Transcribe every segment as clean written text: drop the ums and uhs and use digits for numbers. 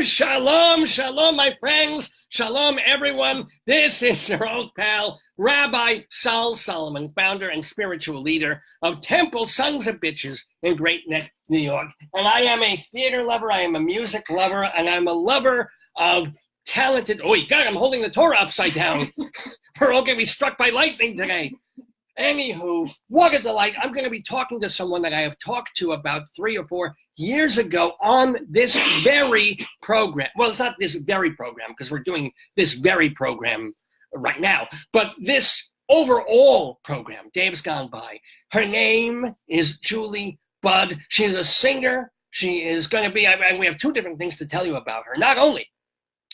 Shalom, shalom, my friends. Shalom, everyone. This is your old pal, Rabbi Sol Solomon, founder and spiritual leader of Temple Sons of Bitches in Great Neck, New York. And I am a theater lover, I am a music lover, and I'm a lover of talented... Oh, God, I'm holding the Torah upside down. We're all going to be struck by lightning today. Anywho, what a delight. I'm going to be talking to someone that I have talked to about 3 or 4 years ago on this very program. Well, it's not this very program because we're doing this very program right now, but this overall program, Dave's gone by. Her name is Julie BUDD. She is a singer. She is going to be, and we have 2 different things to tell you about her. Not only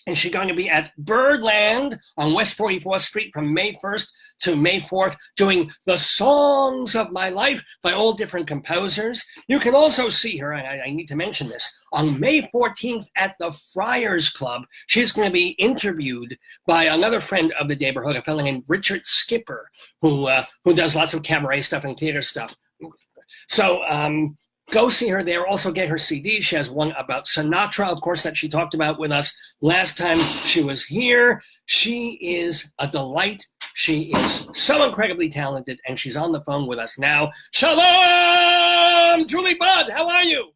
is she going to be at Birdland on West 44th Street from May 1st to May 4th doing the Songs of My Life by all different composers. You can also see her, and I need to mention this, on May 14th at the Friars Club. She's going to be interviewed by another friend of the neighborhood, a fellow named Richard Skipper, who does lots of cabaret stuff and theater stuff. So, go see her there. Also get her CD. She has one about Sinatra, of course, that she talked about with us last time she was here. She is a delight. She is so incredibly talented, and she's on the phone with us now. Shalom! Julie BUDD, how are you?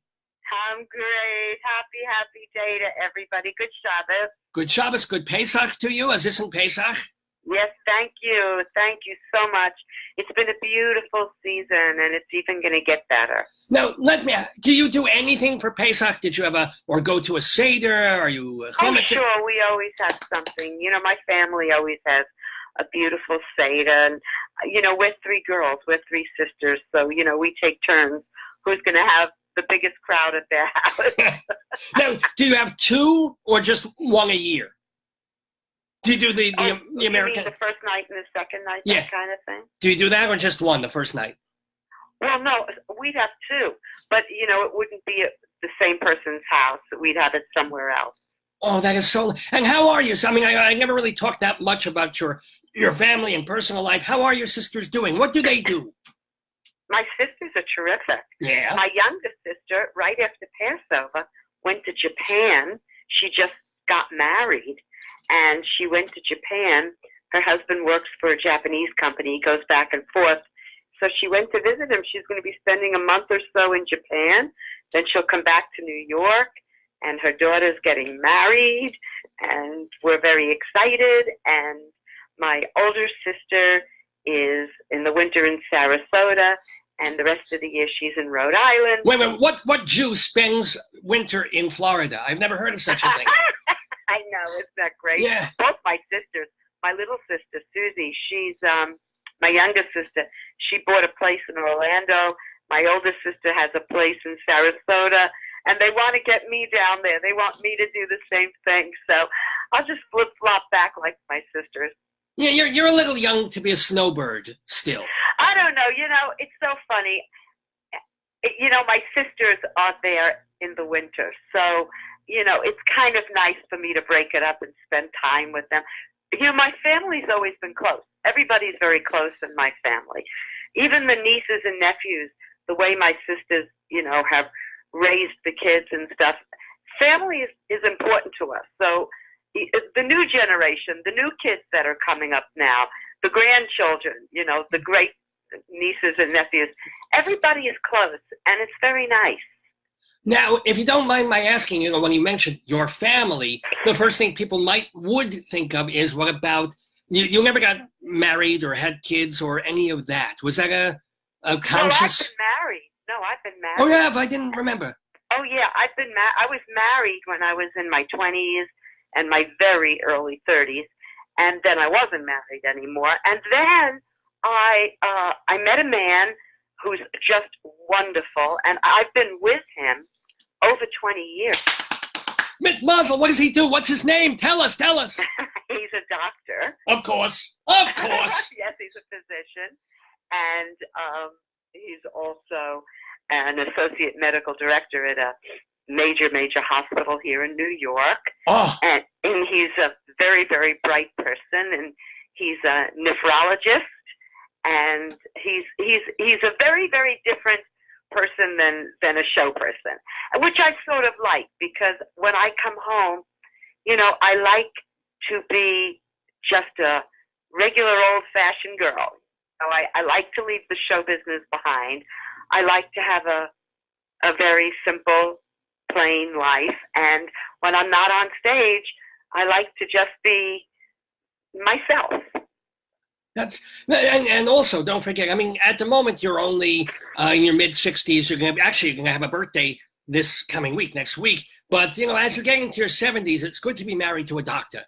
I'm great. Happy day to everybody. Good Shabbos. Good Shabbos. Good Pesach to you. Is this in Pesach? Yes, thank you. Thank you so much. It's been a beautiful season, and it's even going to get better. Now, do you do anything for Pesach? Did you have or go to a Seder? Are you Oh, sure. We always have something. You know, my family always has a beautiful Seder. And, you know, we're 3 girls. We're 3 sisters. So, you know, we take turns who's going to have the biggest crowd at their house. Now, do you have 2 or just 1 a year? Do you do the American? You mean the first night and the second night, that kind of thing? Do you do that or just 1 the first night? Well, no, we'd have 2. But, you know, it wouldn't be at the same person's house. We'd have it somewhere else. Oh, that is so... And how are you? So, I mean, I never really talked that much about your family and personal life. How are your sisters doing? What do they do? My sisters are terrific. Yeah. My youngest sister, right after Passover, went to Japan. She just got married. And she went to Japan. Her husband works for a Japanese company. He goes back and forth. So she went to visit him. She's going to be spending a month or so in Japan. Then she'll come back to New York. And her daughter's getting married. And we're very excited. And my older sister is in the winter in Sarasota. And the rest of the year she's in Rhode Island. Wait, what Jew spends winter in Florida? I've never heard of such a thing. I know, isn't that great? Yeah. Both my sisters, my little sister, Susie, she's my youngest sister. She bought a place in Orlando. My oldest sister has a place in Sarasota. And they want to get me down there. They want me to do the same thing. So I'll just flip-flop back like my sisters. Yeah, you're a little young to be a snowbird still. I don't know. You know, it's so funny. You know, my sisters are there in the winter. So... you know, it's kind of nice for me to break it up and spend time with them. You know, my family's always been close. Everybody's very close in my family. Even the nieces and nephews, the way my sisters, you know, have raised the kids and stuff. Family is important to us. So the new generation, the new kids that are coming up now, the grandchildren, you know, the great nieces and nephews, everybody is close, and it's very nice. Now, if you don't mind my asking, you know, when you mentioned your family, the first thing people would think of is, what about, you never got married or had kids or any of that. Was that a conscious... No, I've been married. I've been married. Oh, yeah, I didn't remember. Oh, yeah, I was married when I was in my 20s and my very early 30s, and then I wasn't married anymore. And then I met a man who's just wonderful, and I've been with him over 20 years. Miss Mazel, what does he do? What's his name? Tell us. He's a doctor. Of course. Yes, he's a physician. And he's also an associate medical director at a major hospital here in New York. Oh. And he's a very, very bright person, and he's a nephrologist. And he's a very, very different person than a show person, which I sort of like, because when I come home, I like to be just a regular old-fashioned girl. I like to leave the show business behind. I like to have a very simple, plain life, and when I'm not on stage, I like to just be myself. And also, don't forget, I mean, at the moment, you're only in your mid-60s. You're going to have a birthday this coming week, next week. But, as you're getting to your 70s, it's good to be married to a doctor.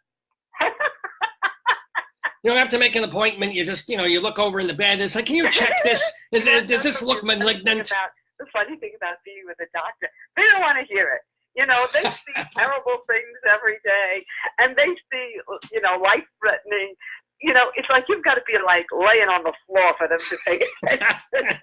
You don't have to make an appointment. You just, you look over in the bed. It's like, can you check this? Does this look malignant? The funny thing about being with a doctor, they don't want to hear it. They see terrible things every day, and they see, life-threatening. It's like you've got to be like laying on the floor for them to pay attention.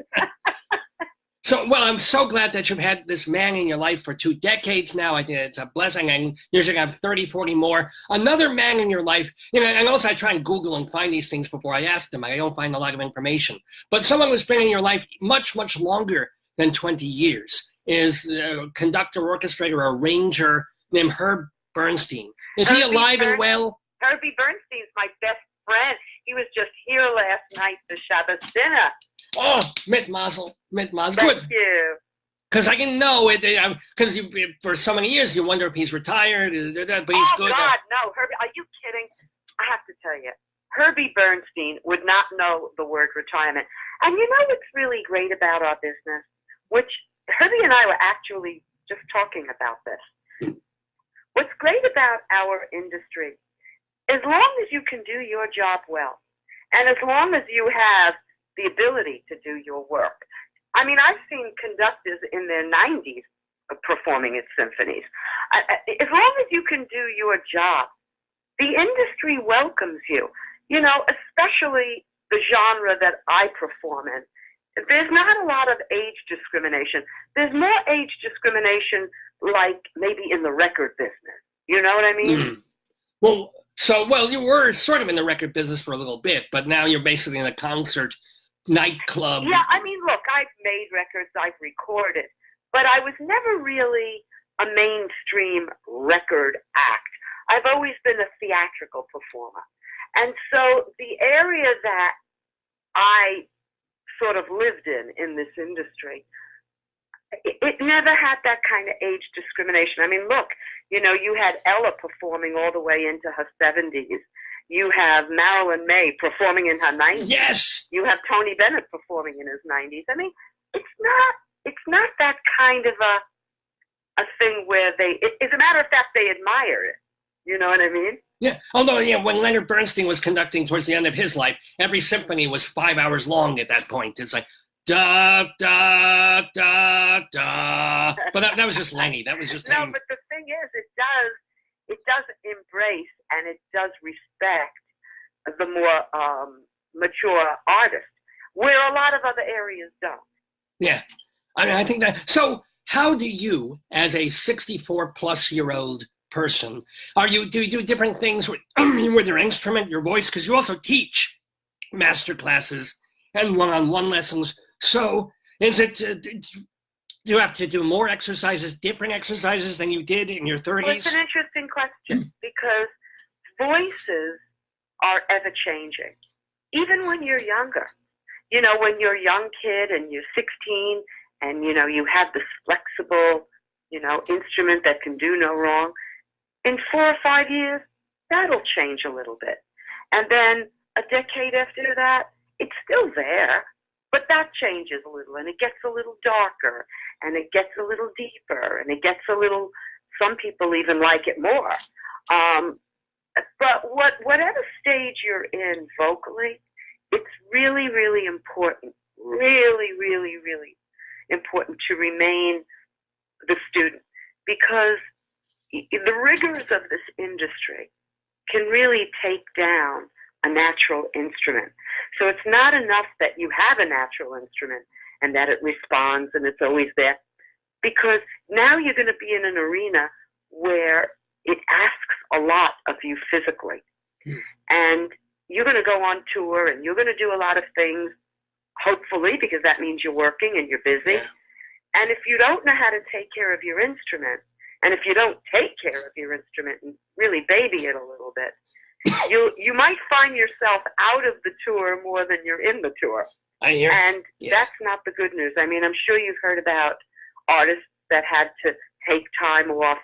So, well, I'm so glad that you've had this man in your life for 2 decades now. I think it's a blessing, and you're going to have 30, 40 more. Another man in your life, and also I try and Google and find these things before I ask them. I don't find a lot of information. But someone who's been in your life much, much longer than 20 years is a conductor, orchestrator, arranger named Herb Bernstein. Is he alive and well? Herbie Bernstein's my best friend. He was just here last night for Shabbos dinner. Oh, mit mazel. Good. Thank you. Because I can know it. Because for so many years you wonder if he's retired, but he's good. Oh God, no, Herbie! Are you kidding? I have to tell you, Herbie Bernstein would not know the word retirement. And what's really great about our business, which Herbie and I were actually just talking about this. What's great about our industry, as long as you can do your job well, and as long as you have the ability to do your work. I mean, I've seen conductors in their 90s performing at symphonies. As long as you can do your job, the industry welcomes you, especially the genre that I perform in. There's not a lot of age discrimination. There's more age discrimination like maybe in the record business. You know what I mean? Mm-hmm. Well, you were sort of in the record business for a little bit, but now you're basically in a concert nightclub. Yeah, I mean, look, I've made records, I've recorded, but I was never really a mainstream record act. I've always been a theatrical performer. And so the area that I sort of lived in this industry, it never had that kind of age discrimination. I mean, look, you had Ella performing all the way into her 70s. You have Marilyn May performing in her 90s. Yes. You have Tony Bennett performing in his 90s. I mean, it's not that kind of a thing where as a matter of fact, they admire it. You know what I mean? Yeah. Although, when Leonard Bernstein was conducting towards the end of his life, every symphony was 5 hours long at that point. It's like, da, da, da, da. But that was just Lenny. That was just him. No, but the thing is, it does embrace and it does respect the more mature artist, where a lot of other areas don't. Yeah. I mean, I think that. So how do you, as a 64-plus-year-old person, do you do different things with your instrument, your voice? Because you also teach master classes and one-on-one lessons. So is it, do you have to do more exercises, different exercises than you did in your 30s? Well, it's an interesting question because voices are ever-changing, even when you're younger. When you're a young kid and you're 16 and, you have this flexible, instrument that can do no wrong, in 4 or 5 years, that'll change a little bit. And then a decade after that, it's still there, but that changes a little, and it gets a little darker, and it gets a little deeper, and it gets a little, some people even like it more. But whatever stage you're in vocally, it's really, really important, really, really, really important to remain the student, because the rigors of this industry can really take down a natural instrument. So it's not enough that you have a natural instrument and that it responds and it's always there, because now you're going to be in an arena where it asks a lot of you physically. And you're going to go on tour and you're going to do a lot of things, hopefully, because that means you're working and you're busy. Yeah. And if you don't know how to take care of your instrument, and if you don't take care of your instrument and really baby it a little bit, you might find yourself out of the tour more than you're in the tour. I hear. And that's not the good news. I mean, I'm sure you've heard about artists that had to take time off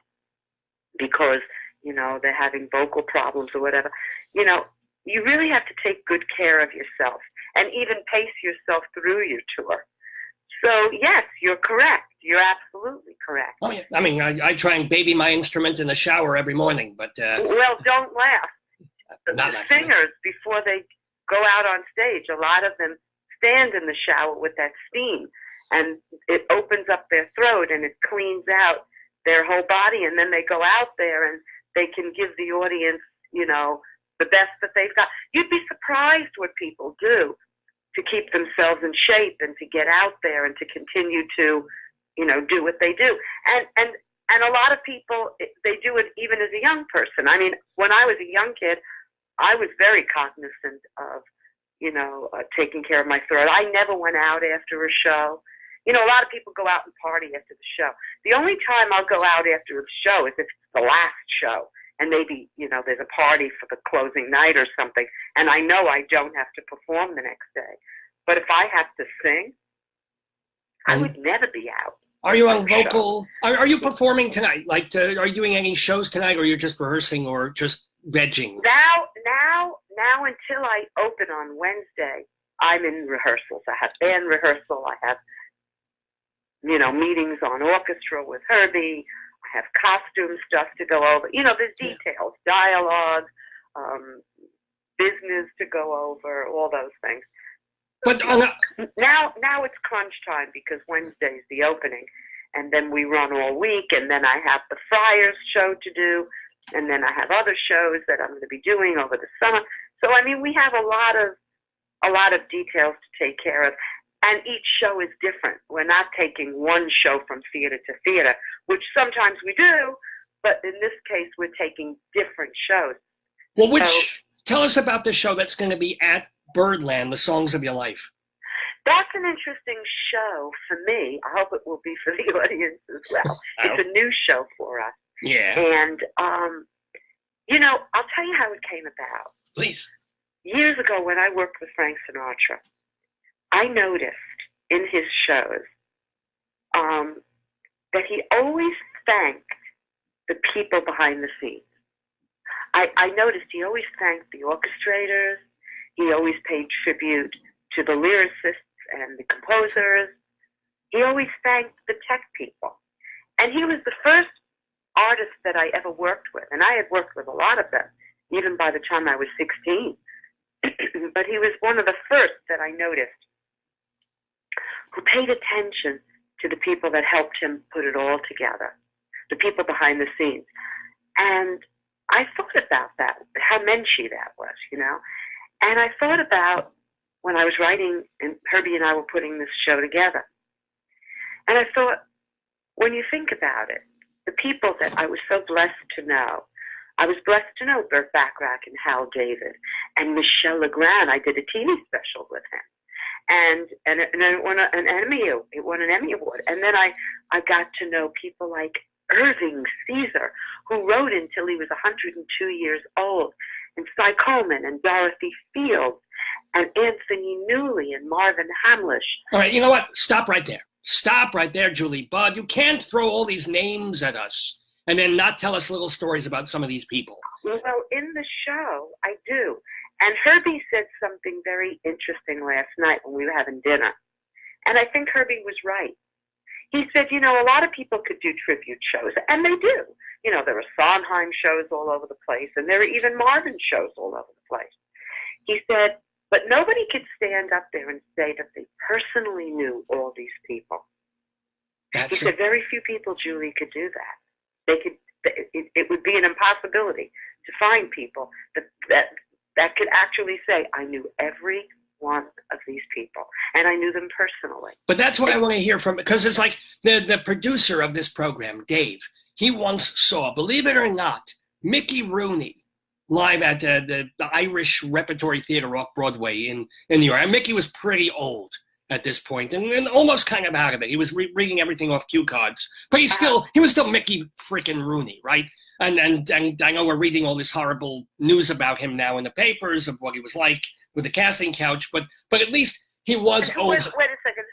because, you know, they're having vocal problems or whatever. You know, you really have to take good care of yourself and even pace yourself through your tour. So, yes, you're correct. You're absolutely correct. Oh, yeah. I mean, I try and baby my instrument in the shower every morning, but... Well, don't laugh. The singers, before they go out on stage, a lot of them stand in the shower with that steam, and it opens up their throat, and it cleans out their whole body, and then they go out there, and they can give the audience, you know, the best that they've got. You'd be surprised what people do to keep themselves in shape and to get out there and to continue to, you know, do what they do. And a lot of people, they do it even as a young person. I mean, when I was a young kid, I was very cognizant of, you know, taking care of my throat. I never went out after a show. You know, a lot of people go out and party after the show. The only time I'll go out after a show is if it's the last show, and maybe, you know, there's a party for the closing night or something, and I know I don't have to perform the next day. But if I have to sing, I would never be out. Are you on vocal? Are you performing tonight? Like, are you doing any shows tonight, or you're just rehearsing or just vegging? Now until I open on Wednesday, I'm in rehearsals. I have band rehearsal. I have, you know, meetings on orchestra with Herbie. I have costume stuff to go over. You know, there's details, dialogue, business to go over, all those things. But now it's crunch time because Wednesday's the opening, and then we run all week, and then I have the Friars show to do, and then I have other shows that I'm going to be doing over the summer. So I mean, we have a lot of details to take care of, and each show is different. We're not taking one show from theater to theater, which sometimes we do, but in this case, we're taking different shows. Well, tell us about the show that's going to be at Birdland, The Songs of Your Life. That's an interesting show for me. I hope it will be for the audience as well. It's a new show for us. Yeah. And, you know, I'll tell you how it came about. Please. Years ago when I worked with Frank Sinatra, I noticed in his shows that he always thanked the people behind the scenes. I noticed he always thanked the orchestrators. He always paid tribute to the lyricists and the composers. He always thanked the tech people. And he was the first artist that I ever worked with. And I had worked with a lot of them, even by the time I was 16. But he was one of the first that I noticed who paid attention to the people that helped him put it all together, the people behind the scenes. And I thought about that, how menschy that was, you know. And I thought about when I was writing, and Herbie and I were putting this show together. And I thought, when you think about it, the people that I was so blessed to know, I was blessed to know Burt Bacharach and Hal David and Michel Legrand. I did a TV special with him. And it won an Emmy. It won an Emmy Award. And then I got to know people like Irving Caesar, who wrote until he was 102 years old, and Cy Coleman and Dorothy Fields and Anthony Newley and Marvin Hamlisch. All right, you know what? Stop right there. Stop right there, Julie Budd. You can't throw all these names at us and then not tell us little stories about some of these people. Well, in the show, I do. And Herbie said something very interesting last night when we were having dinner. And I think Herbie was right. He said, you know, a lot of people could do tribute shows, and they do. You know, there are Sondheim shows all over the place, and there are even Marvin shows all over the place. He said, but nobody could stand up there and say that they personally knew all these people. He said very few people, Julie, could do that. They could. It would be an impossibility to find people that could actually say, I knew every one of these people, and I knew them personally. But that's what I want to hear from, because it's like the producer of this program, Dave, he once saw, believe it or not, Mickey Rooney live at the Irish Repertory Theater off Broadway in New York. And Mickey was pretty old. at this point, and almost kind of out of it. He was reading everything off cue cards, but he was still Mickey frickin' Rooney, right? And I know we're reading all this horrible news about him now in the papers of what he was like with the casting couch, but at least he was. Wait a second.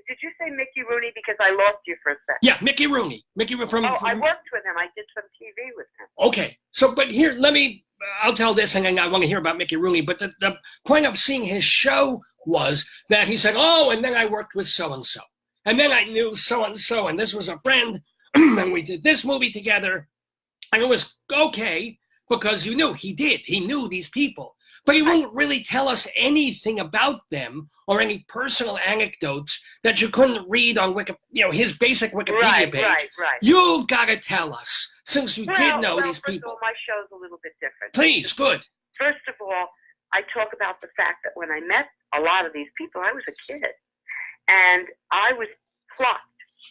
Did you say Mickey Rooney? Because I lost you for a second. Yeah, Mickey Rooney. I worked with him. I did some TV with him. Okay, so but here, I'll tell this, and then I want to hear about Mickey Rooney. But the point of seeing his show was that he said, "Oh, and then I worked with so and so, and then I knew so and so, and this was a friend, and we did this movie together." And it was okay because he knew these people, but he wouldn't really tell us anything about them or any personal anecdotes that you couldn't read on his basic Wikipedia page. Right. You've got to tell us, since you did know these people. Well, my show's a little bit different. Please, good. First of all, I talk about the fact that when I met a lot of these people, I was a kid, and I was plucked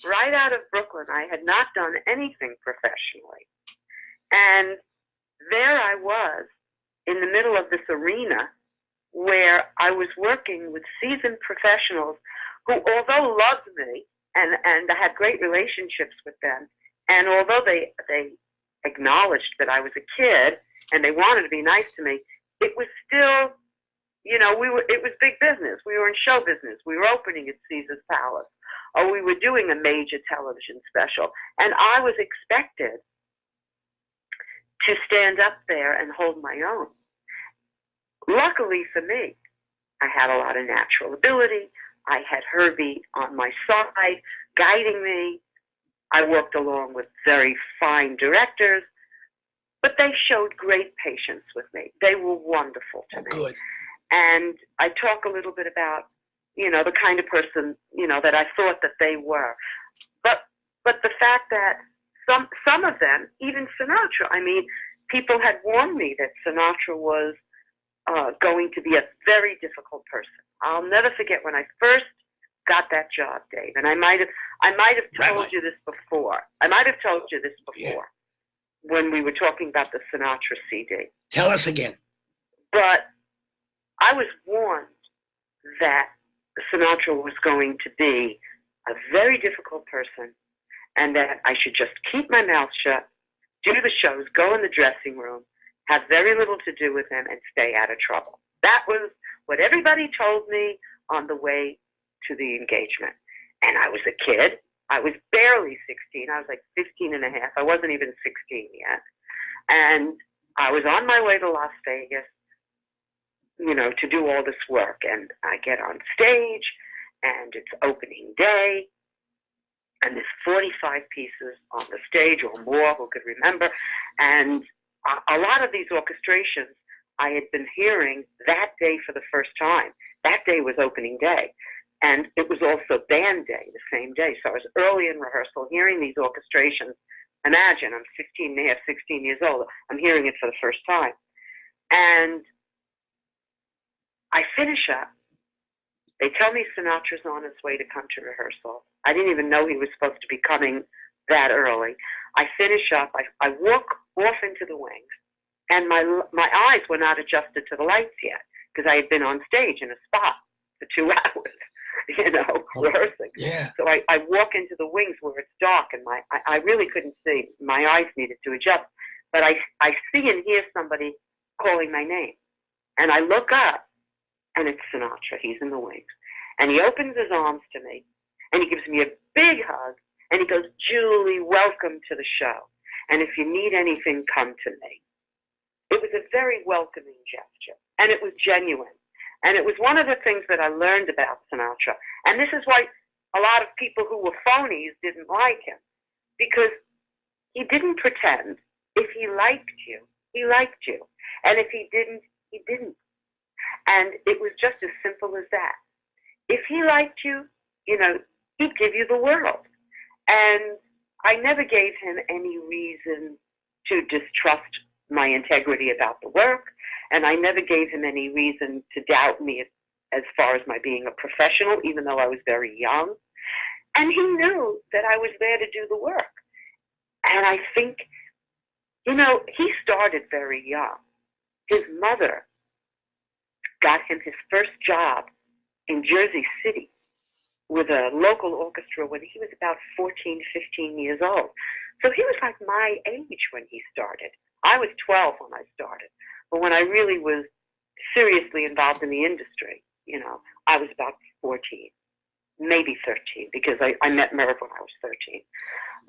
right out of Brooklyn. I had not done anything professionally. And there I was in the middle of this arena where I was working with seasoned professionals who, although loved me and I had great relationships with them, and although they acknowledged that I was a kid and they wanted to be nice to me, it was still, it was big business. We were in show business. We were opening at Caesar's Palace, or we were doing a major television special, and I was expected to stand up there and hold my own. Luckily for me, I had a lot of natural ability. I had Herbie on my side, guiding me. I worked along with very fine directors, but they showed great patience with me. They were wonderful to me. Good. And I talk a little bit about, the kind of person, that I thought that they were. But the fact that some of them, even Sinatra, people had warned me that Sinatra was going to be a very difficult person. I'll never forget when I first got that job, Dave, and I might have told you this before. When we were talking about the Sinatra CD. Tell us again. But I was warned that Sinatra was going to be a very difficult person, and that I should just keep my mouth shut, do the shows, go in the dressing room, have very little to do with him, and stay out of trouble. That was what everybody told me on the way to the engagement. And I was a kid. I was barely 16. I was like 15 and a half. I wasn't even 16 yet. And I was on my way to Las Vegas, to do all this work. And I get on stage, and it's opening day. And there's 45 pieces on the stage or more, who could remember. And a lot of these orchestrations I had been hearing that day for the first time. That day was opening day. And it was also band day the same day. So I was early in rehearsal hearing these orchestrations. Imagine, I'm 15 and a half, 16 years old. I'm hearing it for the first time. And I finish up. They tell me Sinatra's on his way to come to rehearsal. I didn't even know he was supposed to be coming that early. I finish up. I walk off into the wings, and my eyes were not adjusted to the lights yet because I had been on stage in a spot for 2 hours, rehearsing. Yeah. So I walk into the wings where it's dark, and I really couldn't see. My eyes needed to adjust. But I see and hear somebody calling my name, and I look up, and it's Sinatra. He's in the wings. And he opens his arms to me, and he gives me a big hug, and he goes, "Julie, welcome to the show. And if you need anything, come to me." It was a very welcoming gesture, and it was genuine. And it was one of the things that I learned about Sinatra. And this is why a lot of people who were phonies didn't like him, because he didn't pretend. If he liked you, he liked you. And if he didn't, he didn't. And it was just as simple as that. If he liked you, he'd give you the world. And I never gave him any reason to distrust my integrity about the work, and I never gave him any reason to doubt me as far as my being a professional, even though I was very young. And he knew that I was there to do the work. And I think, he started very young. His mother got him his first job in Jersey City with a local orchestra when he was about 14, 15 years old. So he was like my age when he started. I was 12 when I started. But when I really was seriously involved in the industry, you know, I was about 14, maybe 13, because I met Merv when I was 13.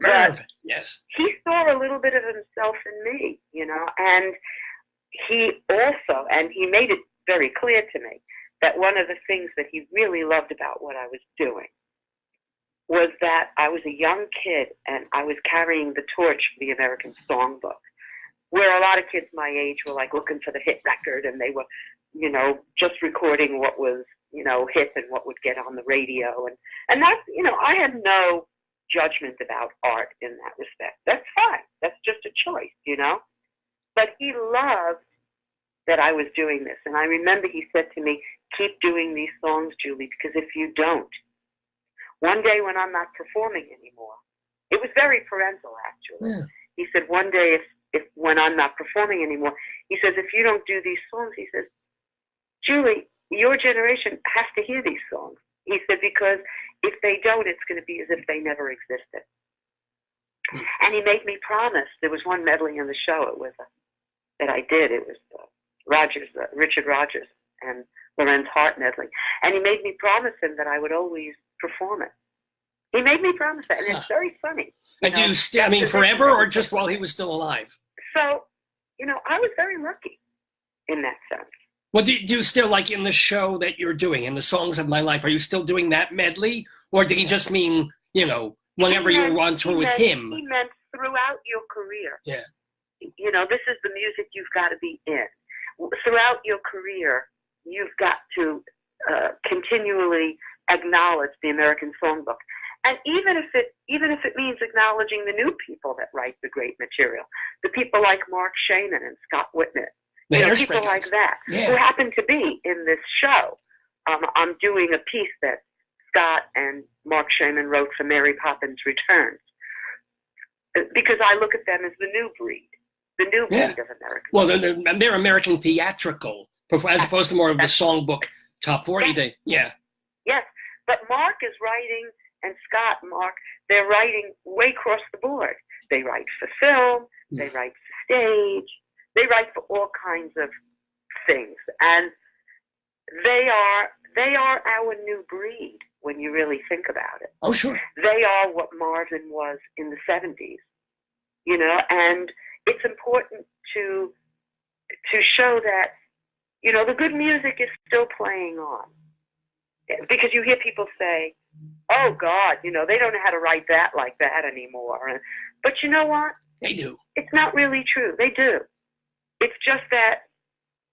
Merv, yes. He saw a little bit of himself in me, you know, and he also, and he made it very clear to me that one of the things that he really loved about what I was doing was that I was a young kid and I was carrying the torch for the American Songbook, where a lot of kids my age were like looking for the hit record and they were, you know, just recording what was, you know, hit and what would get on the radio. And that's, you know, I had no judgment about art in that respect. That's fine. That's just a choice, you know. But he loved that I was doing this. And I remember he said to me, keep doing these songs, Julie, because if you don't, one day when I'm not performing anymore, it was very parental, actually. Yeah. He said, one day if when I'm not performing anymore, he says, if you don't do these songs, he says, Julie, your generation has to hear these songs. He said, because if they don't, it's going to be as if they never existed. And he made me promise. There was one medley in the show. It was that I did. It was Richard Rogers and Lorenz Hart medley. And he made me promise him that I would always perform it. He made me promise that, and it's very funny. And do you still, I mean, forever or just while he was still alive? So, you know, I was very lucky in that sense. Well, do you still, like in the show that you're doing, in the Songs of My Life, are you still doing that medley? Or did he just mean, you know, whenever you were on tour with him? He meant throughout your career. Yeah. You know, this is the music you've got to be in. Throughout your career, you've got to continually acknowledge the American Songbook. And even if it means acknowledging the new people that write the great material, the people like Mark Shaman and Scott Whitnett, you know, people like that, who happen to be in this show. I'm doing a piece that Scott and Mark Shaman wrote for Mary Poppins Returns, because I look at them as the new breed of American. Well, they're American theatrical, as opposed to more of the songbook top 40. Yes. But Mark is writing, and Scott and Mark, they're writing way across the board. They write for film, they write for stage, they write for all kinds of things. And they are our new breed when you really think about it. Oh, sure. They are what Marvin was in the 70s, you know, and it's important to show that, you know, the good music is still playing on. Because you hear people say, oh, God, you know, they don't know how to write that like that anymore. But you know what? They do. It's not really true. They do. It's just that,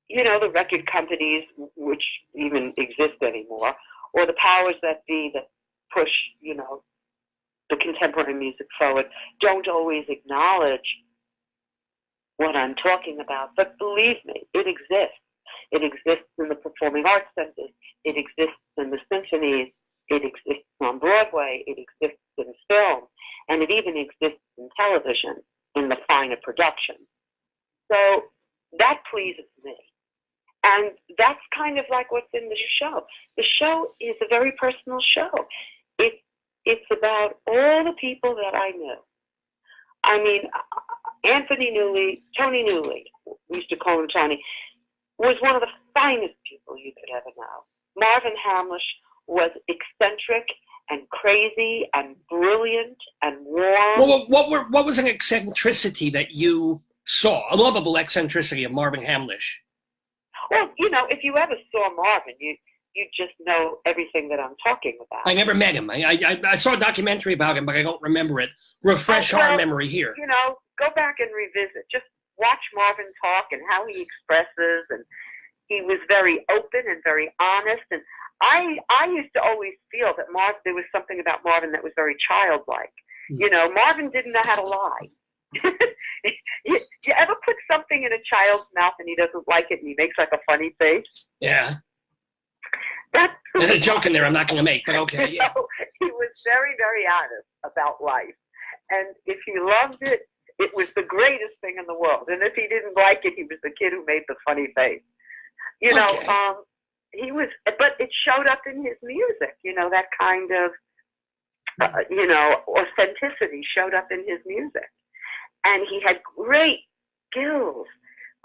you know, the record companies, which even exist anymore, or the powers that be that push, you know, the contemporary music forward, don't always acknowledge what I'm talking about. But believe me, it exists. It exists in the performing arts centers. It exists in the symphonies. It exists on Broadway. It exists in film. And it even exists in television in the finer production. So that pleases me. And that's kind of like what's in the show. The show is a very personal show. It's about all the people that I knew. I mean, Anthony Newley, Tony Newley, we used to call him Tony, was one of the finest people you could ever know. Marvin Hamlisch was eccentric and crazy and brilliant and warm. Well, what was an eccentricity that you saw, a lovable eccentricity of Marvin Hamlisch? Well, you know, if you ever saw Marvin, you just know everything that I'm talking about. I never met him. I saw a documentary about him, but I don't remember it. Refresh our memory here. You know, go back and revisit. Just watch Marvin talk and how he expresses, and he was very open and very honest. And I used to always feel that there was something about Marvin that was very childlike. You know, Marvin didn't know how to lie. you ever put something in a child's mouth and he doesn't like it and he makes like a funny face? Yeah. There's a joke in there I'm not going to make, but okay. Yeah. You know, he was very, very honest about life. And if he loved it, it was the greatest thing in the world. And if he didn't like it, he was the kid who made the funny face. You know, but it showed up in his music, that kind of, authenticity showed up in his music. And he had great skills.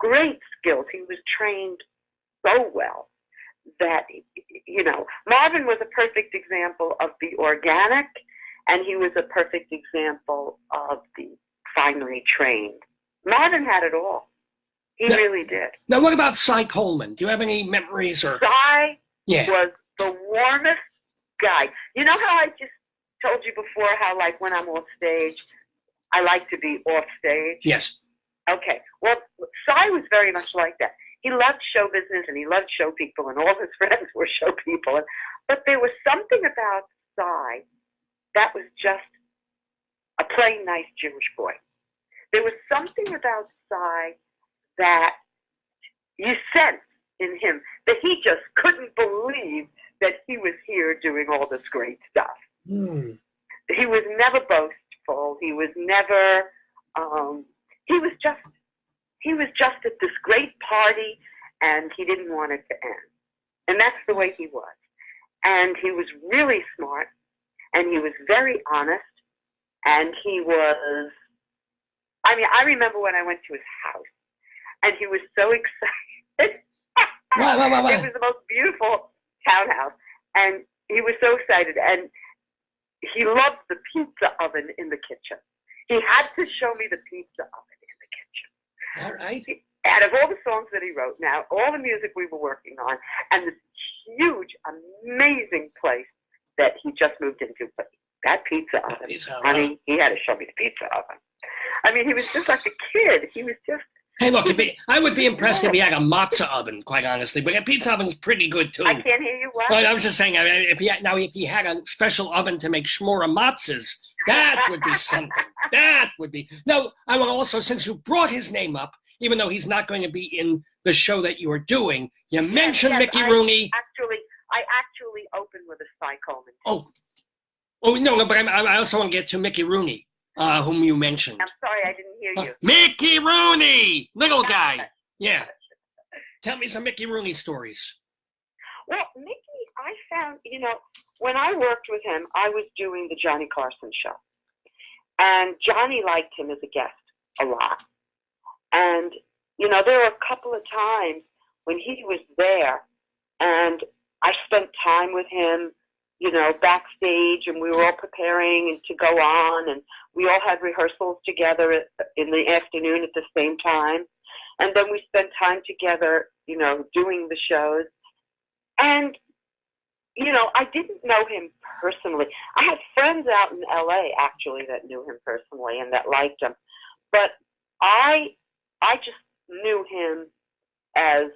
He was trained so well that, Marvin was a perfect example of the organic, and he was a perfect example of the finely trained. Marvin had it all. He really did. Now, what about Cy Coleman? Do you have any memories? Cy was the warmest guy. You know how I just told you before how, like, when I'm off stage, I like to be off stage? Yes. Okay. Well, Cy was very much like that. He loved show business, and he loved show people, and all his friends were show people. But there was something about Cy that was just a plain nice Jewish boy. There was something about Cy that you sensed in him that he just couldn't believe that he was here doing all this great stuff. Mm. He was never boastful. He was never, he was just at this great party, and he didn't want it to end. And that's the way he was. And he was really smart, and he was very honest, and he was, I remember when I went to his house, and he was so excited. Wow. It was the most beautiful townhouse, and he was so excited, and he loved the pizza oven in the kitchen. He had to show me the pizza oven in the kitchen. All right. Out of all the songs that he wrote now, all the music we were working on, and this huge, amazing place that he just moved into, but that pizza oven, he had to show me the pizza oven. He was just like a kid. He was just... Hey, look, I would be impressed if he had a matzah oven, quite honestly. But a pizza oven's pretty good, too. I can't hear you. What? Well, I was just saying, if he had a special oven to make shmura matzahs, that would be something. That would be... Now, I will also, since you brought his name up, even though he's not going to be in the show that you are doing, you mentioned Mickey Rooney. I actually opened with a Cy Coleman. Oh, no, but I also want to get to Mickey Rooney, whom you mentioned. I'm sorry, I didn't hear you. Mickey Rooney! Little guy. Yeah. Tell me some Mickey Rooney stories. Well, Mickey, I found, when I worked with him, I was doing the Johnny Carson show. And Johnny liked him as a guest a lot. And, there were a couple of times when he was there, and I spent time with him, backstage, and we were all preparing to go on, and we all had rehearsals together in the afternoon at the same time. And then we spent time together, doing the shows. And, I didn't know him personally. I had friends out in L.A., actually, that knew him personally and that liked him. But I just knew him as,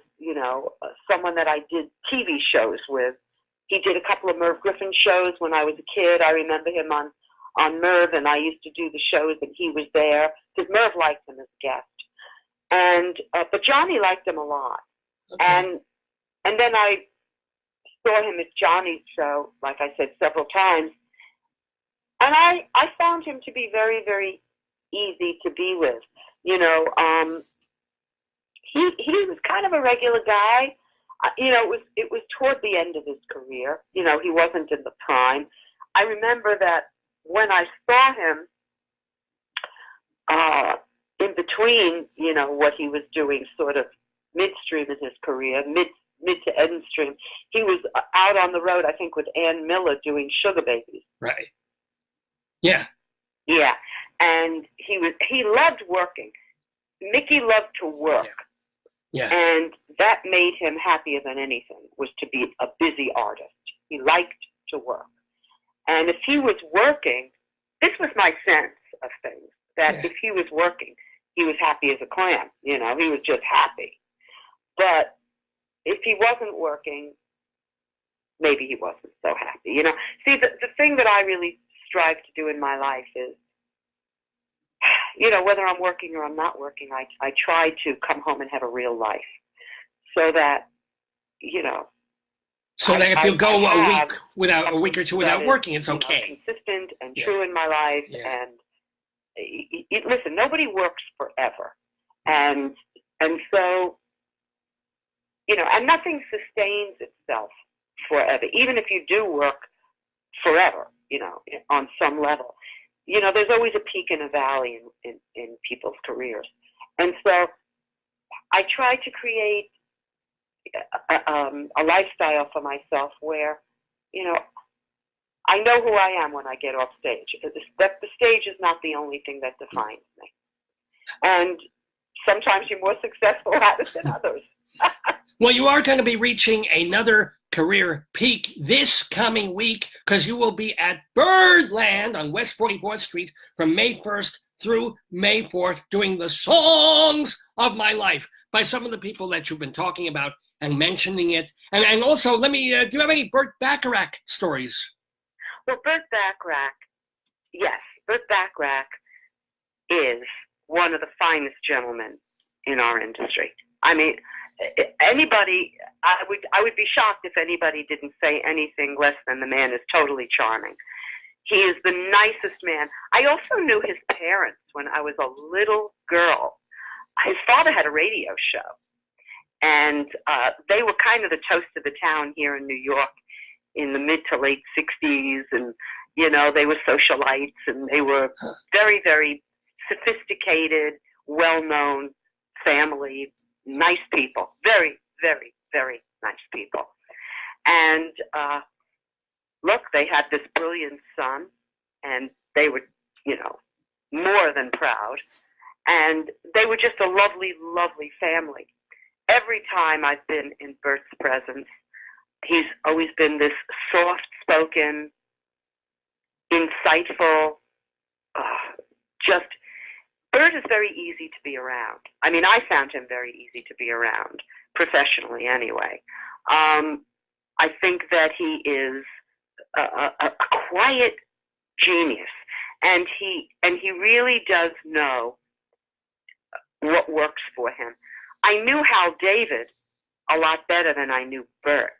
someone that I did TV shows with. He did a couple of Merv Griffin shows when I was a kid. I remember him on Merv, and I used to do the shows, and he was there because Merv liked him as a guest. And but Johnny liked him a lot. Okay. And then I saw him at Johnny's show, like I said, several times. And I found him to be very, very easy to be with. He was kind of a regular guy. It was toward the end of his career. He wasn't in the prime. I remember that when I saw him in between, what he was doing sort of midstream in his career, mid to end stream, he was out on the road, I think, with Ann Miller doing Sugar Babies. Right. Yeah. Yeah. And he loved working. Mickey loved to work. Yeah. And that made him happier than anything, was to be a busy artist. He liked to work. And if he was working, this was my sense of things, that if he was working, he was happy as a clam. He was just happy. But if he wasn't working, maybe he wasn't so happy. See, the thing that I really strive to do in my life is, whether I'm working or I'm not working, I try to come home and have a real life, so that, So that if you go a week or two without working, it's okay. Consistent and true in my life. Yeah. And listen, nobody works forever, and so and nothing sustains itself forever. Even if you do work forever, on some level, there's always a peak and a valley in people's careers. And so I try to create a lifestyle for myself where, I know who I am when I get off stage. That the stage is not the only thing that defines me. And sometimes you're more successful at it than others. Well, you are going to be reaching another career peak this coming week because you will be at Birdland on West 44th Street from May 1st through May 4th doing the Songs of My Life by some of the people that you've been talking about and mentioning it. And also, do you have any Burt Bacharach stories? Well, Burt Bacharach, yes, Burt Bacharach is one of the finest gentlemen in our industry. I mean, anybody, I would be shocked if anybody didn't say anything less than the man is totally charming. He is the nicest man. I also knew his parents when I was a little girl. His father had a radio show, and they were kind of the toast of the town here in New York in the mid to late 60s, and, they were socialites, and they were very, very sophisticated, well-known family, nice people, very, very, very nice people. And look, they had this brilliant son, and they were, more than proud. And they were just a lovely, lovely family. Every time I've been in Bert's presence, he's always been this soft-spoken, insightful, Bert is very easy to be around. I mean, I found him very easy to be around, professionally anyway. I think that he is a quiet genius, and he really does know what works for him. I knew Hal David a lot better than I knew Bert,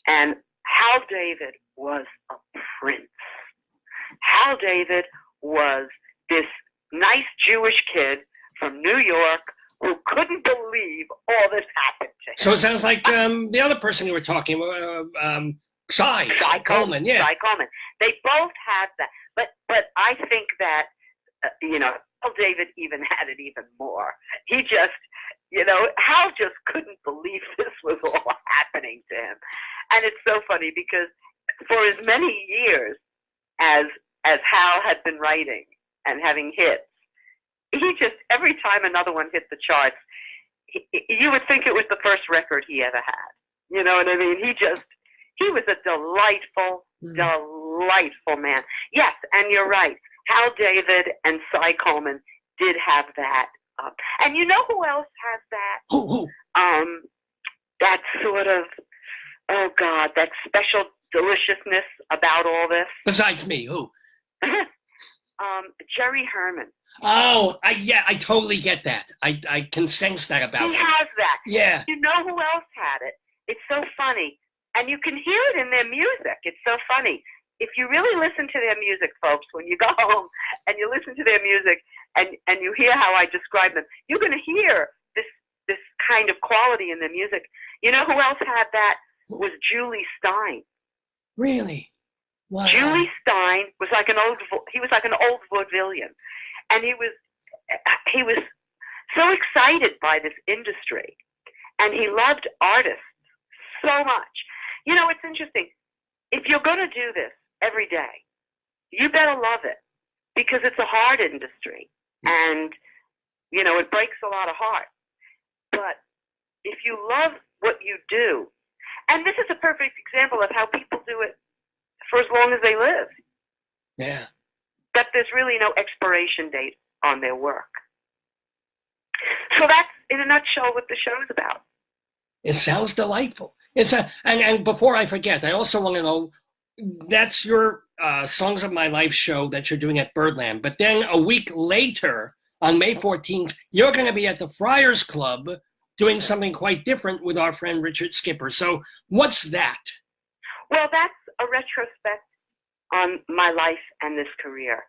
and Hal David was a prince. Hal David was this nice Jewish kid from New York who couldn't believe all this happened to him. So it sounds like the other person you were talking about, Cy Coleman, yeah. Cy Coleman. They both had that. But I think that, Hal David even had it even more. He just, Hal just couldn't believe this was all happening to him. And it's so funny because for as many years as Hal had been writing and having hits, he just, every time another one hit the charts, you would think it was the first record he ever had. You know what I mean? He was a delightful, delightful man. Yes, and you're right. Hal David and Cy Coleman did have that. And you know who else has that? Who? That sort of, that special deliciousness about all this. Besides me, who? Jerry Herman. Oh, I totally get that. I can sense that about him. He has that. Yeah. You know who else had it? It's so funny. And you can hear it in their music. It's so funny. If you really listen to their music, folks, when you go home and you listen to their music and you hear how I describe them, you're going to hear this kind of quality in their music. You know who else had that? Was Julie Stein. Really? Wow. Julie Stein was like an old vaudevillian. And he was so excited by this industry, and he loved artists so much. It's interesting. If you're going to do this every day, you better love it, because it's a hard industry, and it breaks a lot of hearts. But if you love what you do, and this is a perfect example of how people do it for as long as they live. Yeah. That there's really no expiration date on their work. So that's, in a nutshell, what the show's about. It sounds delightful. And before I forget, I also want to know, that's your Songs of My Life show that you're doing at Birdland. But then a week later, on May 14th, you're going to be at the Friars Club doing something quite different with our friend Richard Skipper. So what's that? Well, that's a retrospect on my life and this career.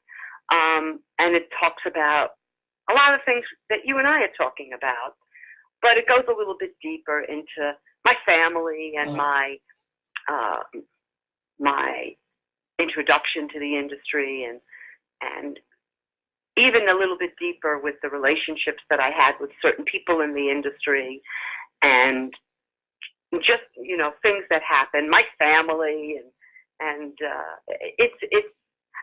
And it talks about a lot of things that you and I are talking about. but it goes a little bit deeper into my family and my introduction to the industry, and even a little bit deeper with the relationships that I had with certain people in the industry, and just, you know, things that happen, my family, and it's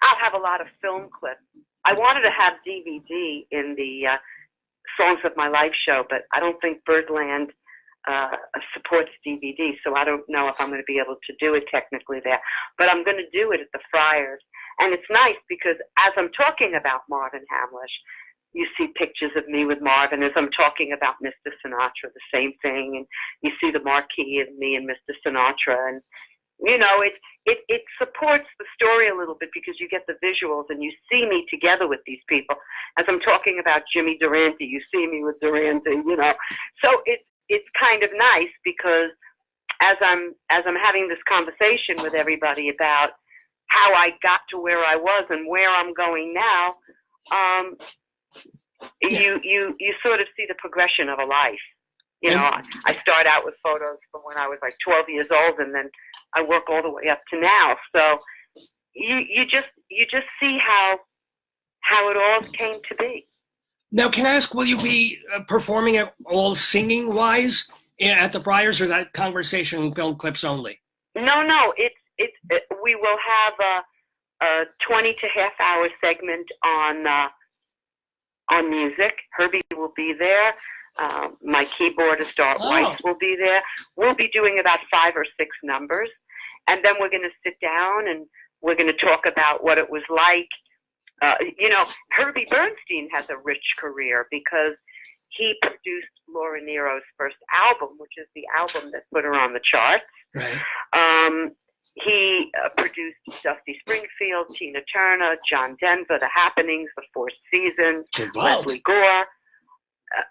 I'll have a lot of film clips. I wanted to have DVD in the Songs of My Life show, but I don't think Birdland supports DVD, so I don't know if I'm going to be able to do it technically there. But I'm going to do it at the Friars. And it's nice because as I'm talking about Marvin Hamlisch, you see pictures of me with Marvin. As I'm talking about Mr. Sinatra, the same thing. And you see the marquee of me and Mr. Sinatra. And, you know, it supports the story a little bit because you get the visuals and you see me together with these people. As I'm talking about Jimmy Durante, you see me with Durante, you know. So it's kind of nice because as I'm having this conversation with everybody about how I got to where I was and where I'm going now, you sort of see the progression of a life. You know, I start out with photos from when I was like 12 years old, and then I work all the way up to now. So you just see how it all came to be. Now, can I ask, will you be performing at all singing-wise at the Friars, or is that conversation film clips only? No, we will have a 20 to half-hour segment on music. Herbie will be there. My keyboardist, Art Weiss, will be there. We'll be doing about 5 or 6 numbers, and then we're going to sit down and we're going to talk about what it was like. You know, Herbie Bernstein has a rich career because he produced Laura Nero's first album, which is the album that put her on the charts. Right. He produced Dusty Springfield, Tina Turner, John Denver, The Happenings, The Four Seasons, Leslie Gore.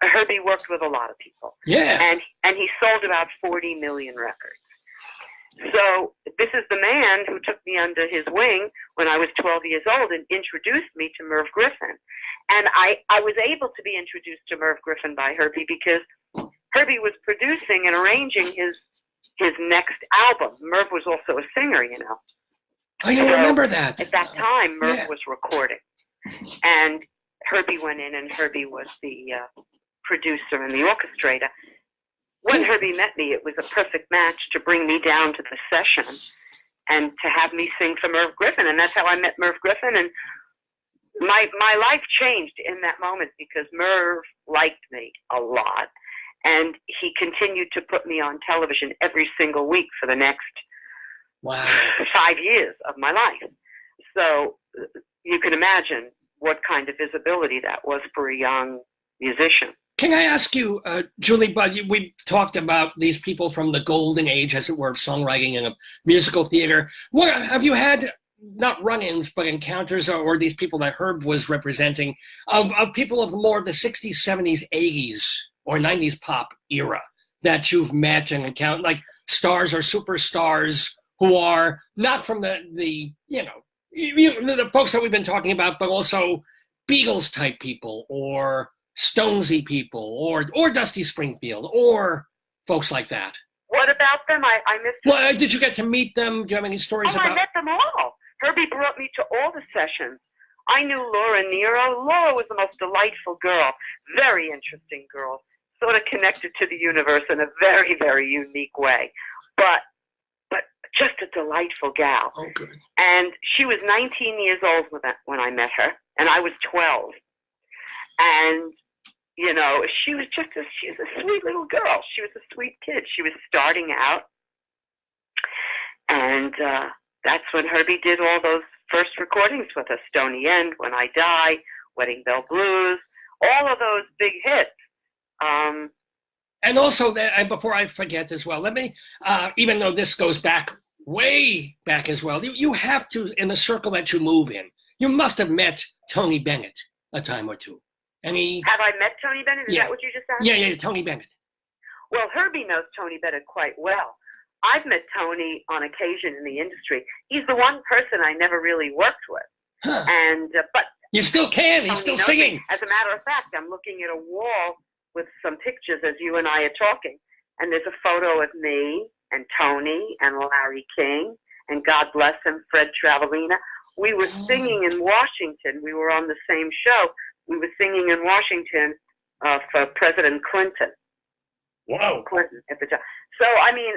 Herbie worked with a lot of people. Yeah. And he sold about 40 million records. So this is the man who took me under his wing when I was 12 years old and introduced me to Merv Griffin. And I was able to be introduced to Merv Griffin by Herbie because Herbie was producing and arranging his next album. Merv was also a singer, you know. I don't remember that. At that time, Merv was recording. And Herbie went in, and Herbie was the producer and the orchestrator. When Herbie met me, it was a perfect match to bring me down to the session and to have me sing for Merv Griffin. And that's how I met Merv Griffin. And my life changed in that moment because Merv liked me a lot. And he continued to put me on television every single week for the next 5 years of my life. So you can imagine what kind of visibility that was for a young musician. Can I ask you, Julie, we talked about these people from the golden age, as it were, of songwriting and of musical theater. What have you had, not run-ins, but encounters, or these people that Herb was representing, of people of more of the 60s, 70s, 80s, or 90s pop era that you've met and encountered, like stars or superstars who are not from the folks that we've been talking about, but also Beatles-type people, or Stonesy people, or Dusty Springfield, or folks like that? What about them? I missed them. Well, did you get to meet them? Do you have any stories about? I met them all. Herbie brought me to all the sessions. I knew Laura Nero. Laura was the most delightful girl, very interesting girl, sort of connected to the universe in a very, very unique way, but just a delightful gal. Oh, good. And she was 19 years old when I met her, and I was 12. And you know, she was a sweet little girl. She was a sweet kid. She was starting out. And that's when Herbie did all those first recordings with us. Stony End, When I Die, Wedding Bell Blues, all of those big hits. And also, before I forget as well, let me, even though this goes back, way back as well, you have to, in the circle that you move in, you must have met Tony Bennett a time or two. Have I met Tony Bennett? Is that what you just asked? Yeah, Tony Bennett. Well, Herbie knows Tony Bennett quite well. I've met Tony on occasion in the industry. He's the one person I never really worked with. Huh. And but you still can. He's still singing. As a matter of fact, I'm looking at a wall with some pictures as you and I are talking. And there's a photo of me and Tony and Larry King and God bless him, Fred Travellina. We were singing in Washington. We were on the same show. We were singing in Washington for President Clinton. Wow. Clinton at the time. So, I mean,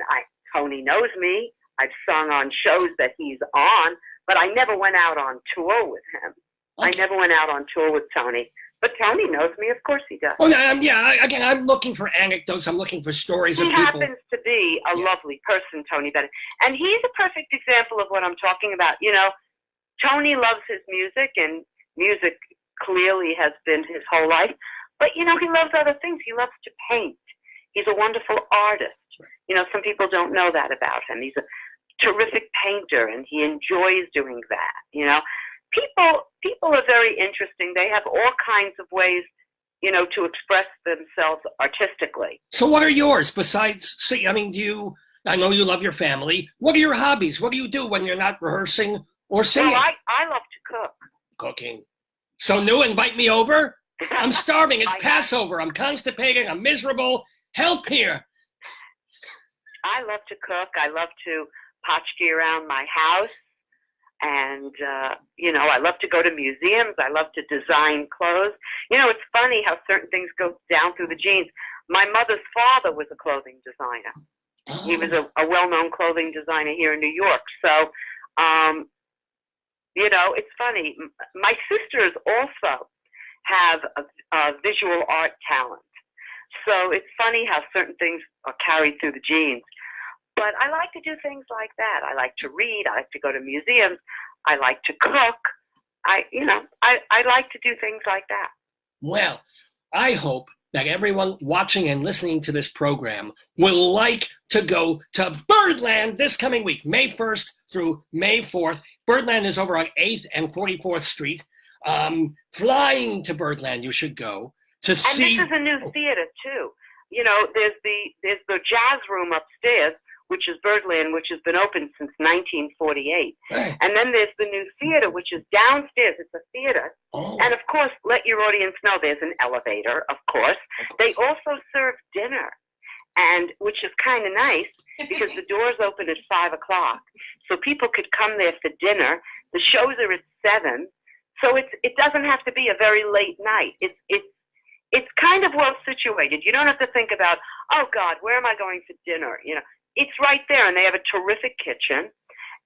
Tony knows me. I've sung on shows that he's on, but I never went out on tour with him. Okay. I never went out on tour with Tony. But Tony knows me. Of course he does. Oh, again, I'm looking for anecdotes. I'm looking for stories of people. He happens to be a lovely person, Tony Bennett. And he's a perfect example of what I'm talking about. You know, Tony loves his music, and music clearly has been his whole life. But, you know, he loves other things. He loves to paint. He's a wonderful artist. You know, some people don't know that about him. He's a terrific painter, and he enjoys doing that, you know. People are very interesting. They have all kinds of ways, you know, to express themselves artistically. So what are yours besides, I know you love your family. What are your hobbies? What do you do when you're not rehearsing or singing? Well, I love to cook. Cooking. So New, invite me over. I'm starving. It's Passover. I'm constipated. I'm miserable. Help here. I love to cook. I love to potchkey around my house. And, you know, I love to go to museums. I love to design clothes. You know, it's funny how certain things go down through the genes. My mother's father was a clothing designer. Oh. He was a well-known clothing designer here in New York. So, you know, it's funny. My sisters also have a visual art talent. So it's funny how certain things are carried through the genes. But I like to do things like that. I like to read. I like to go to museums. I like to cook. I like to do things like that. Well, I hope that everyone watching and listening to this program will like to go to Birdland this coming week, May 1st through May 4th. Birdland is over on 8th and 44th Street. Flying to Birdland, you should go to see. And this is a new theater, too. You know, there's the jazz room upstairs, which is Birdland, which has been open since 1948. Right. And then there's the new theater, which is downstairs. It's a theater. Oh. And, of course, let your audience know there's an elevator, of course. They also serve dinner, and which is kind of nice because the doors open at 5 o'clock. So people could come there for dinner. The shows are at 7. So it doesn't have to be a very late night. It's kind of well situated. You don't have to think about, oh, God, where am I going for dinner? You know, it's right there, and they have a terrific kitchen.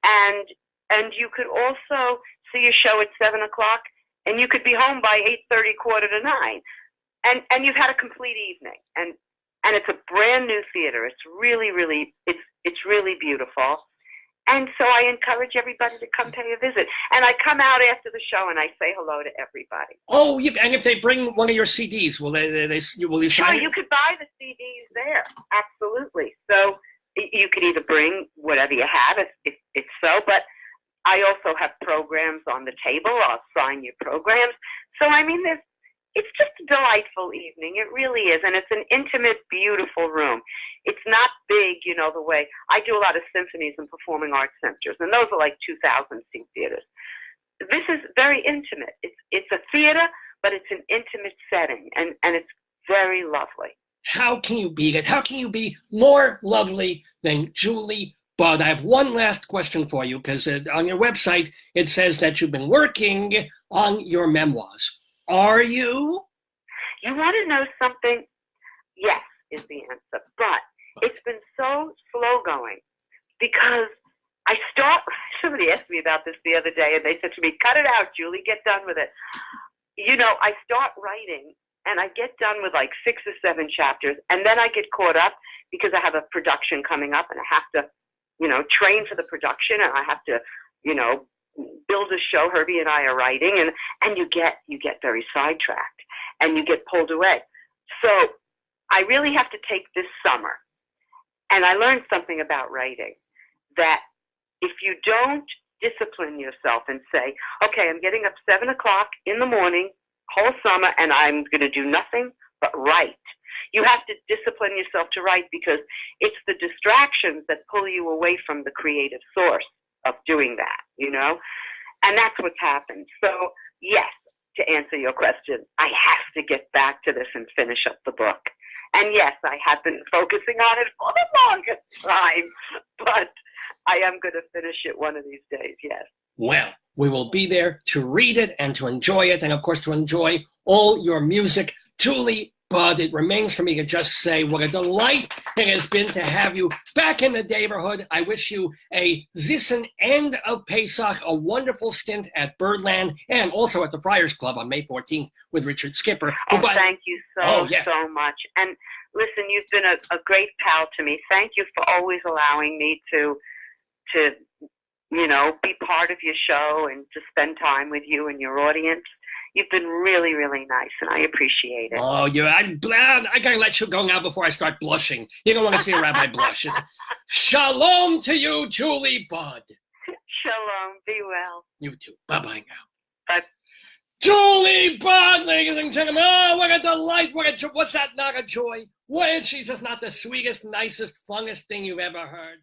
And you could also see a show at 7 o'clock, and you could be home by 8:30, 8:45. And you've had a complete evening. And it's a brand new theater. It's really, really, it's really beautiful. And so I encourage everybody to come pay a visit. And I come out after the show and I say hello to everybody. Oh, and if they bring one of your CDs, will you Sure, sign it? you could buy the CDs there. Absolutely. So you could either bring whatever you have, if so. But I also have programs on the table. I'll sign your programs. So, I mean, it's just a delightful evening. It really is. And it's an intimate, beautiful room. It's not big, you know, the way I do a lot of symphonies and performing arts centers, and those are like 2,000-seat theaters. This is very intimate. It's a theater, but it's an intimate setting, and it's very lovely. How can you beat it? How can you be more lovely than Julie Budd? I have one last question for you, because on your website, it says that you've been working on your memoirs. Are you? You want to know something? Yes, is the answer. But it's been so slow going because somebody asked me about this the other day, and they said to me, cut it out, Julie, get done with it. You know, I start writing, and I get done with like 6 or 7 chapters, and then I get caught up because I have a production coming up, and I have to, you know, train for the production, and I have to, you know, build a show Herbie and I are writing, and you get very sidetracked and you get pulled away. So I really have to take this summer, and I learned something about writing, that if you don't discipline yourself and say, okay, I'm getting up 7 o'clock in the morning whole summer and I'm going to do nothing but write. You have to discipline yourself to write, because it's the distractions that pull you away from the creative source of doing that, you know? And that's what's happened. So, yes, to answer your question, I have to get back to this and finish up the book. And yes, I have been focusing on it for the longest time, but I am going to finish it one of these days, yes. Well, we will be there to read it and to enjoy it, and of course to enjoy all your music. Julie BUDD, it remains for me to just say what a delight it has been to have you back in the neighborhood. I wish you a Zissen end of Pesach, a wonderful stint at Birdland, and also at the Friars Club on May 14th with Richard Skipper. Oh, thank you so much. And listen, you've been a great pal to me. Thank you for always allowing me to be part of your show and to spend time with you and your audience. You've been really, really nice, and I appreciate it. Oh, I'm glad. I got to let you go now before I start blushing. You don't want to see a rabbi blush. Shalom to you, Julie BUDD. Shalom. Be well. You too. Bye-bye now. Bye. Julie BUDD, ladies and gentlemen. Oh, what a delight. What's that, not a joy? What is she? Just not the sweetest, nicest, funnest thing you've ever heard?